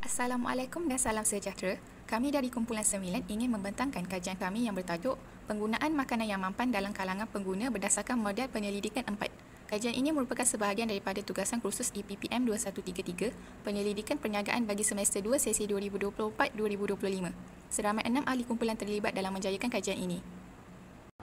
Assalamualaikum dan salam sejahtera. Kami dari Kumpulan 9 ingin membentangkan kajian kami yang bertajuk Penggunaan Makanan yang Mampan dalam kalangan pengguna berdasarkan model penyelidikan 4. Kajian ini merupakan sebahagian daripada tugasan kursus EPPM 2133, Penyelidikan Perniagaan bagi semester 2 sesi 2024-2025. Seramai 6 ahli kumpulan terlibat dalam menjayakan kajian ini.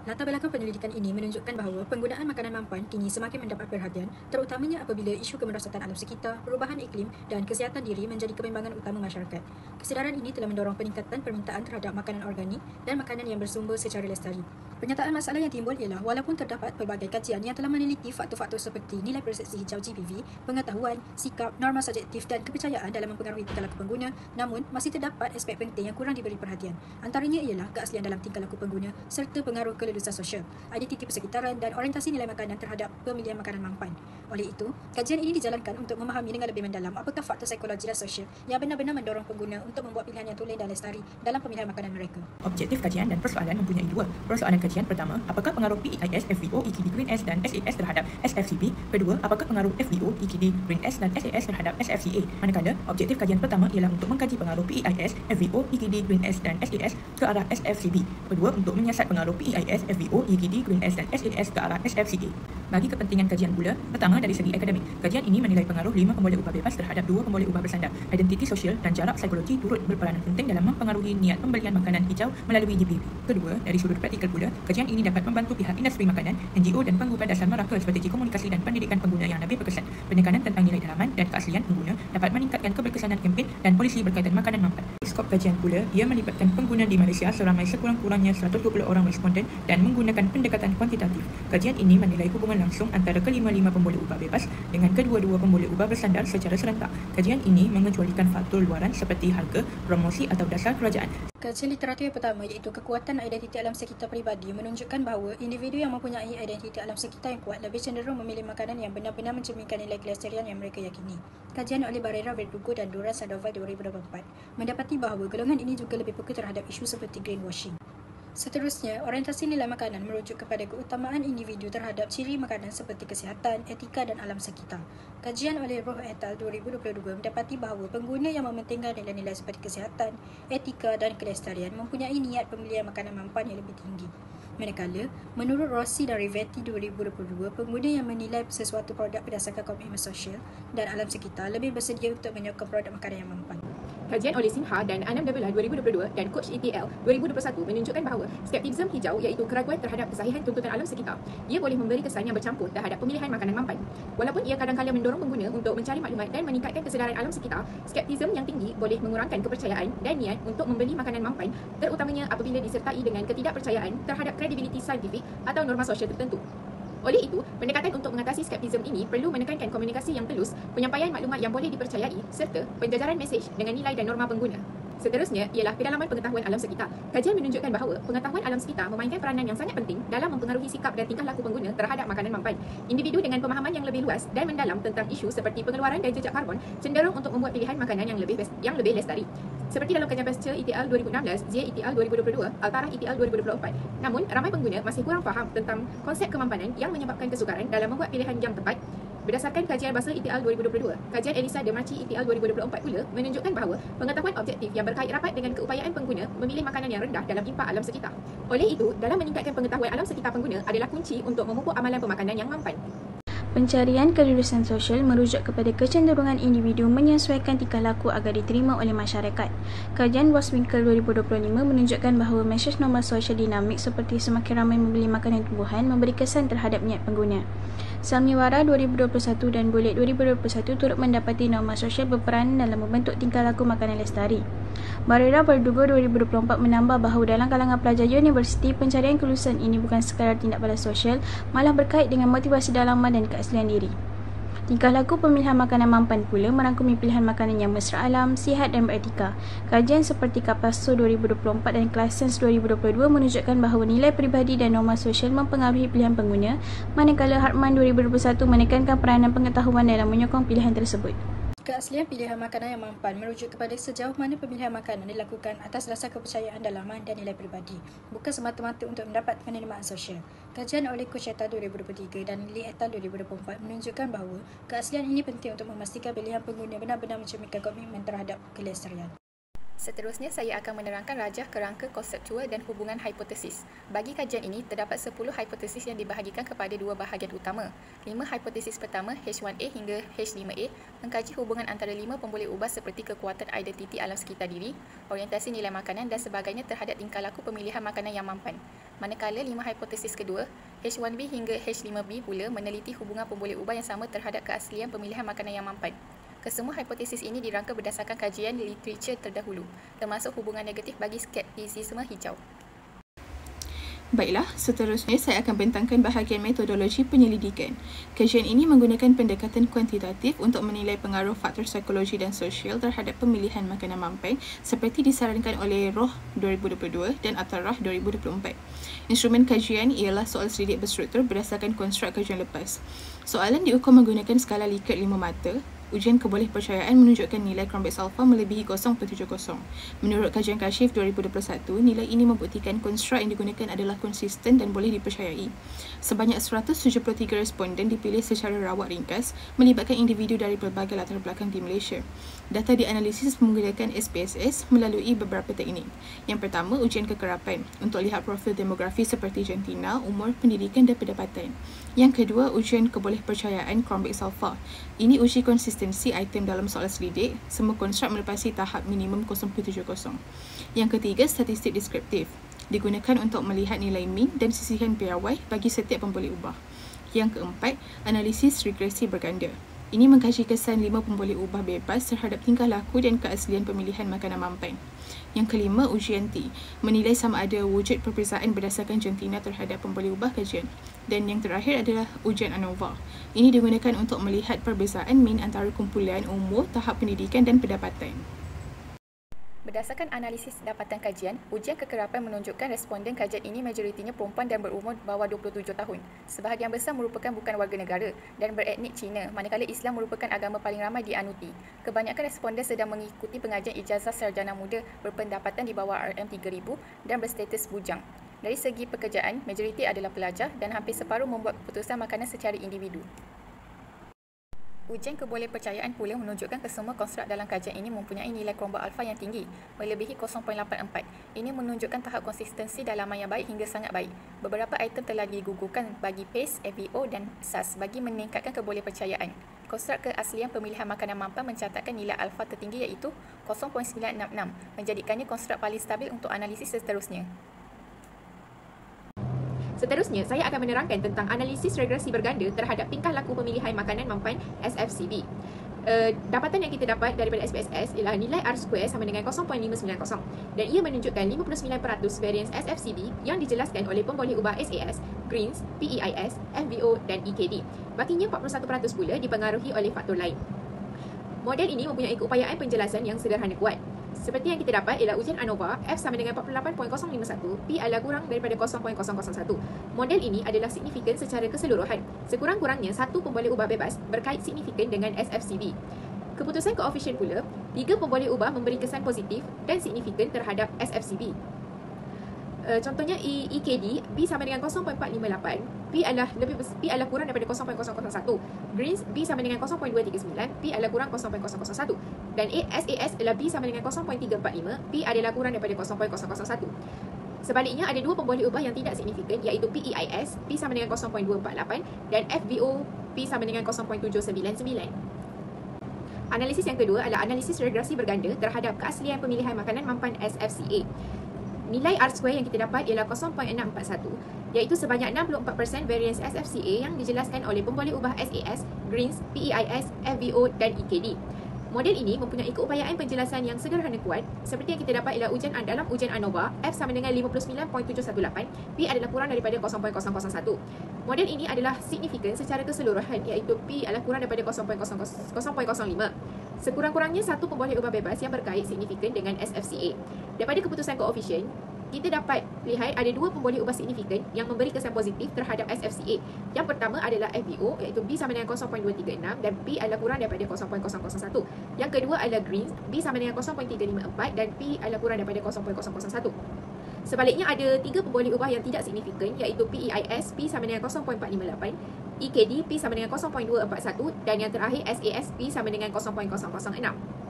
Latar belakang penyelidikan ini menunjukkan bahawa penggunaan makanan mampan kini semakin mendapat perhatian, terutamanya apabila isu kemerosatan alam sekitar, perubahan iklim dan kesihatan diri menjadi kebimbangan utama masyarakat. Kesedaran ini telah mendorong peningkatan permintaan terhadap makanan organik dan makanan yang bersumber secara lestari. Pernyataan masalah yang timbul ialah walaupun terdapat pelbagai kajian yang telah meneliti faktor-faktor seperti nilai persepsi hijau GPV, pengetahuan, sikap, norma subjektif dan kepercayaan dalam mempengaruhi tingkah laku pengguna, namun masih terdapat aspek penting yang kurang diberi perhatian. Antaranya ialah keaslian dalam tingkah laku pengguna serta pengaruh kelulusan sosial, identiti persekitaran dan orientasi nilai makanan terhadap pemilihan makanan mampan. Oleh itu, kajian ini dijalankan untuk memahami dengan lebih mendalam apakah faktor psikologi dan sosial yang benar-benar mendorong pengguna untuk membuat pilihan yang tulen dan lestari dalam pemilihan makanan mereka. Objektif kajian dan persoalan mempunyai dua. Persoalan kajian pertama, apakah pengaruh PEIS, FVO, EKD, Green S dan SAS terhadap SFCP? Kedua, apakah pengaruh FVO, EKD, Green S dan SAS terhadap SFCA? Manakala, objektif kajian pertama ialah untuk mengkaji pengaruh PEIS, FVO, EKD, Green S dan SAS ke arah SFCB. Kedua, untuk menyiasat pengaruh PEIS, FVO, EKD, Green S dan SAS ke arah SFCA. Bagi kepentingan kajian pula, pertama dari segi akademik, kajian ini menilai pengaruh 5 pemboleh upah bebas terhadap 2 pemboleh upah bersandar. Identiti sosial dan jarak psikologi turut berperanan penting dalam mempengaruhi niat pembelian makanan hijau melalui GPV. Kedua, dari sudut praktikal pula, kajian ini dapat membantu pihak industri makanan, NGO dan pengguna dasar neraka strategi komunikasi dan pendidikan pengguna yang lebih berkesan. Penekanan tentang nilai dalaman dan keaslian pengguna dapat meningkatkan keberkesanan kempen dan polisi berkaitan makanan mampan. Skop kajian pula, ia melibatkan pengguna di Malaysia seramai sekurang-kurangnya 120 orang responden dan menggunakan pendekatan kuantitatif. Kajian ini menilai hubungan langsung antara kelima-lima pemboleh upah bebas dengan kedua-dua pemboleh upah bersandar secara serentak. Kajian ini mengecualikan faktor luaran seperti harga, promosi atau dasar kerajaan. Kajian literatur yang pertama iaitu kekuatan identiti alam sekitar peribadi menunjukkan bahawa individu yang mempunyai identiti alam sekitar yang kuat lebih cenderung memilih makanan yang benar-benar mencerminkan nilai kelestarian yang mereka yakini. Kajian oleh Barrera, Verdugo dan Duran Sandoval 2024 mendapati bahawa golongan ini juga lebih peka terhadap isu seperti greenwashing. Seterusnya, orientasi nilai makanan merujuk kepada keutamaan individu terhadap ciri makanan seperti kesihatan, etika dan alam sekitar. Kajian oleh Roh et al. 2022 mendapati bahawa pengguna yang mementingkan nilai-nilai seperti kesihatan, etika dan kelestarian mempunyai niat pemilihan makanan mampan yang lebih tinggi. Manakala, menurut Rossi dan Rivetti 2022, pengguna yang menilai sesuatu produk berdasarkan komitmen sosial dan alam sekitar lebih bersedia untuk menyokong produk makanan yang mampan. Kajian oleh Sinha dan Anam Dabela 2022 dan Coach ETL 2021 menunjukkan bahawa skeptisisme hijau iaitu keraguan terhadap kesahihan tuntutan alam sekitar. Ia boleh memberi kesan yang bercampur terhadap pemilihan makanan mampan. Walaupun ia kadang-kadang mendorong pengguna untuk mencari maklumat dan meningkatkan kesedaran alam sekitar, skeptisisme yang tinggi boleh mengurangkan kepercayaan dan niat untuk membeli makanan mampan, terutamanya apabila disertai dengan ketidakpercayaan terhadap kredibiliti saintifik atau norma sosial tertentu. Oleh itu, pendekatan untuk mengatasi skeptisisme ini perlu menekankan komunikasi yang telus, penyampaian maklumat yang boleh dipercayai serta penjajaran mesej dengan nilai dan norma pengguna. Seterusnya ialah kedalaman pengetahuan alam sekitar. Kajian menunjukkan bahawa pengetahuan alam sekitar memainkan peranan yang sangat penting dalam mempengaruhi sikap dan tingkah laku pengguna terhadap makanan mampan. Individu dengan pemahaman yang lebih luas dan mendalam tentang isu seperti pengeluaran dan jejak karbon cenderung untuk membuat pilihan makanan yang lebih lestari. Seperti dalam kajian Pasteur ETL 2016, Zia ETL 2022, Altarah ETL 2024. Namun, ramai pengguna masih kurang faham tentang konsep kemampanan yang menyebabkan kesukaran dalam membuat pilihan yang tepat. Berdasarkan kajian Basel ETL 2022, kajian Elisa de Marchi ETL 2024 pula menunjukkan bahawa pengetahuan objektif yang berkait rapat dengan keupayaan pengguna memilih makanan yang rendah dalam impak alam sekitar. Oleh itu, dalam meningkatkan pengetahuan alam sekitar pengguna adalah kunci untuk memupuk amalan pemakanan yang mampan. Pencarian kelulusan sosial merujuk kepada kecenderungan individu menyesuaikan tingkah laku agar diterima oleh masyarakat. Kajian Boswinkel 2025 menunjukkan bahawa mesej norma sosial dinamik seperti semakin ramai membeli makanan tumbuhan memberi kesan terhadap niat pengguna. Samniwara 2021 dan Bullet 2021 turut mendapati norma sosial berperan dalam membentuk tingkah laku makanan lestari. Barrera Verdugo 2024 menambah bahawa dalam kalangan pelajar universiti, pencarian kelulusan ini bukan sekadar tindak balas sosial, malah berkait dengan motivasi dalaman dan keaslian diri. Tingkah laku pemilihan makanan mampan pula merangkumi pilihan makanan yang mesra alam, sihat dan beretika. Kajian seperti Capasso 2024 dan Classens 2022 menunjukkan bahawa nilai peribadi dan norma sosial mempengaruhi pilihan pengguna, manakala Hartman 2021 menekankan peranan pengetahuan dalam menyokong pilihan tersebut. Keaslian pilihan makanan yang mampan merujuk kepada sejauh mana pemilihan makanan dilakukan atas dasar kepercayaan dalaman dan nilai peribadi, bukan semata-mata untuk mendapat penerimaan sosial. Kajian oleh Coach Eta 2023 dan Lee et al 2024 menunjukkan bahawa keaslian ini penting untuk memastikan pilihan pengguna benar-benar mencerminkan komitmen terhadap kelestarian. Seterusnya, saya akan menerangkan rajah kerangka konseptual dan hubungan hipotesis. Bagi kajian ini, terdapat 10 hipotesis yang dibahagikan kepada dua bahagian utama. 5 hipotesis pertama, H1A hingga H5A, mengkaji hubungan antara 5 pemboleh ubah seperti kekuatan identiti alam sekitar diri, orientasi nilai makanan dan sebagainya terhadap tingkah laku pemilihan makanan yang mampan. Manakala 5 hipotesis kedua, H1B hingga H5B pula meneliti hubungan pemboleh ubah yang sama terhadap keaslian pemilihan makanan yang mampan. Kesemua hipotesis ini dirangka berdasarkan kajian literatur terdahulu, termasuk hubungan negatif bagi skeptisisme hijau. Baiklah, seterusnya saya akan bentangkan bahagian metodologi penyelidikan. Kajian ini menggunakan pendekatan kuantitatif untuk menilai pengaruh faktor psikologi dan sosial terhadap pemilihan makanan mampan seperti disarankan oleh Roh 2022 dan Attarah 2024. Instrumen kajian ialah soal selidik berstruktur berdasarkan konstruk kajian lepas. Soalan diukur menggunakan skala Likert 5 mata. Ujian kebolehpercayaan menunjukkan nilai Cronbach's alpha melebihi 0.70. Menurut kajian Kashif 2021, nilai ini membuktikan konstruk yang digunakan adalah konsisten dan boleh dipercayai. Sebanyak 173 responden dipilih secara rawat ringkas melibatkan individu dari pelbagai latar belakang di Malaysia. Data dianalisis menggunakan SPSS melalui beberapa teknik. Yang pertama, ujian kekerapan untuk lihat profil demografi seperti jantina, umur, pendidikan dan pendapatan. Yang kedua, ujian kebolehpercayaan Cronbach's alpha. Ini uji konsistensi item dalam soalan selidik, semua konstruk melepasi tahap minimum 0.70. Yang ketiga, statistik deskriptif. Digunakan untuk melihat nilai mean dan sisihan piawai bagi setiap pemboleh ubah. Yang keempat, analisis regresi berganda. Ini mengkaji kesan 5 pemboleh ubah bebas terhadap tingkah laku dan keaslian pemilihan makanan mampan. Yang kelima, ujian T, menilai sama ada wujud perbezaan berdasarkan jantina terhadap pemboleh ubah kajian. Dan yang terakhir adalah ujian ANOVA. Ini digunakan untuk melihat perbezaan mean antara kumpulan umur, tahap pendidikan dan pendapatan. Berdasarkan analisis dapatan kajian, ujian kekerapan menunjukkan responden kajian ini majoritinya perempuan dan berumur bawah 27 tahun. Sebahagian besar merupakan bukan warga negara dan beretnik Cina, manakala Islam merupakan agama paling ramai dianuti. Kebanyakan responden sedang mengikuti pengajian ijazah sarjana muda berpendapatan di bawah RM3,000 dan berstatus bujang. Dari segi pekerjaan, majoriti adalah pelajar dan hampir separuh membuat keputusan makanan secara individu. Ujian kebolehpercayaan pula menunjukkan kesemua konstruk dalam kajian ini mempunyai nilai Cronbach alpha yang tinggi, melebihi 0.84. Ini menunjukkan tahap konsistensi dalaman yang baik hingga sangat baik. Beberapa item telah digugurkan bagi PACE, FVO dan SAS bagi meningkatkan kebolehpercayaan. Konstruk keaslian pemilihan makanan mampan mencatatkan nilai alfa tertinggi iaitu 0.966, menjadikannya konstruk paling stabil untuk analisis seterusnya. Seterusnya, saya akan menerangkan tentang analisis regresi berganda terhadap tingkah laku pemilihan makanan mampan SFCB. Dapatan yang kita dapat daripada SPSS ialah nilai R2 sama dengan 0.590 dan ia menunjukkan 59% variance SFCB yang dijelaskan oleh pemboleh ubah SAS, Greens, PEIS, FVO dan EKD. Bakinya 41% pula dipengaruhi oleh faktor lain. Model ini mempunyai keupayaan penjelasan yang sederhana kuat. Seperti yang kita dapat ialah ujian ANOVA, F sama dengan 48.051, P adalah kurang daripada 0.001. Model ini adalah signifikan secara keseluruhan. Sekurang-kurangnya satu pemboleh ubah bebas berkait signifikan dengan SFCB. Keputusan koefisien pula, 3 pemboleh ubah memberi kesan positif dan signifikan terhadap SFCB. Contohnya EKD, B sama dengan 0.458, P adalah kurang daripada 0.001. Greens, B sama dengan 0.239, P adalah kurang 0.001. Dan SAS adalah B sama dengan 0.345, P adalah kurang daripada 0.001. Sebaliknya, ada 2 pemboleh ubah yang tidak signifikan iaitu PEIS, P sama dengan 0.248 dan FVO, P sama dengan 0.799. Analisis yang kedua adalah analisis regresi berganda terhadap keaslian pemilihan makanan mampan SFCA. Nilai R2 yang kita dapat ialah 0.641, iaitu sebanyak 64% variance SFCA yang dijelaskan oleh pemboleh ubah SAS, Greens, PEIS, FVO dan EKD. Model ini mempunyai keupayaan penjelasan yang sederhana kuat. Seperti yang kita dapat ialah dalam ujian ANOVA, F sama dengan 59.718, P adalah kurang daripada 0.001. Model ini adalah signifikan secara keseluruhan iaitu P adalah kurang daripada 0.05. Sekurang-kurangnya satu pemboleh ubah bebas yang berkait signifikan dengan SFCA. Daripada keputusan koefisien, kita dapat lihat ada 2 pemboleh ubah signifikan yang memberi kesan positif terhadap SFCA. Yang pertama adalah FVO iaitu B sama dengan 0.236 dan P adalah kurang daripada 0.001. Yang kedua adalah Greens, B sama dengan 0.354 dan P adalah kurang daripada 0.001. Sebaliknya ada 3 pemboleh ubah yang tidak signifikan iaitu PEIS P sama dengan 0.458, EKD P sama dengan 0.241 dan yang terakhir SAS P sama dengan 0.006.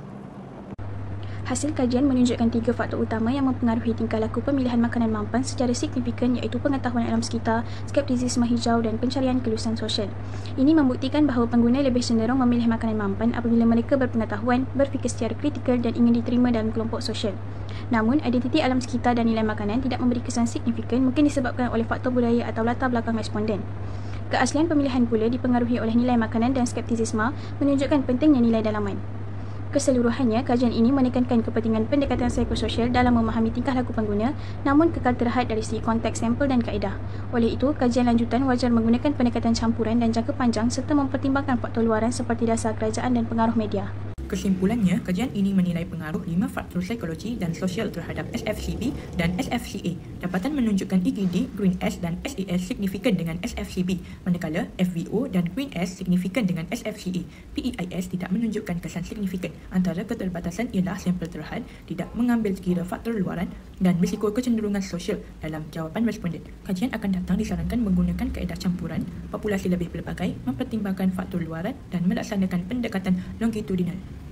Hasil kajian menunjukkan 3 faktor utama yang mempengaruhi tingkah laku pemilihan makanan mampan secara signifikan iaitu pengetahuan alam sekitar, skeptisisme hijau dan pencarian kelulusan sosial. Ini membuktikan bahawa pengguna lebih cenderung memilih makanan mampan apabila mereka berpengetahuan, berfikir secara kritikal dan ingin diterima dalam kelompok sosial. Namun, identiti alam sekitar dan nilai makanan tidak memberi kesan signifikan mungkin disebabkan oleh faktor budaya atau latar belakang responden. Keaslian pemilihan pula dipengaruhi oleh nilai makanan dan skeptisisme menunjukkan pentingnya nilai dalaman. Keseluruhannya, kajian ini menekankan kepentingan pendekatan psikososial dalam memahami tingkah laku pengguna namun kekal terhad dari segi konteks sampel dan kaedah. Oleh itu, kajian lanjutan wajar menggunakan pendekatan campuran dan jangka panjang serta mempertimbangkan faktor luaran seperti dasar kerajaan dan pengaruh media. Kesimpulannya, kajian ini menilai pengaruh 5 faktor psikologi dan sosial terhadap SFCB dan SFCA. Dapatan menunjukkan EKD, Green S dan SAS signifikan dengan SFCB, manakala FVO dan Green S signifikan dengan SFCA. PEIS tidak menunjukkan kesan signifikan. Antara keterbatasan ialah sampel terhad, tidak mengambil kira faktor luaran dan risiko kecenderungan sosial dalam jawapan responden. Kajian akan datang disarankan menggunakan kaedah campuran, populasi lebih pelbagai, mempertimbangkan faktor luaran dan melaksanakan pendekatan longitudinal.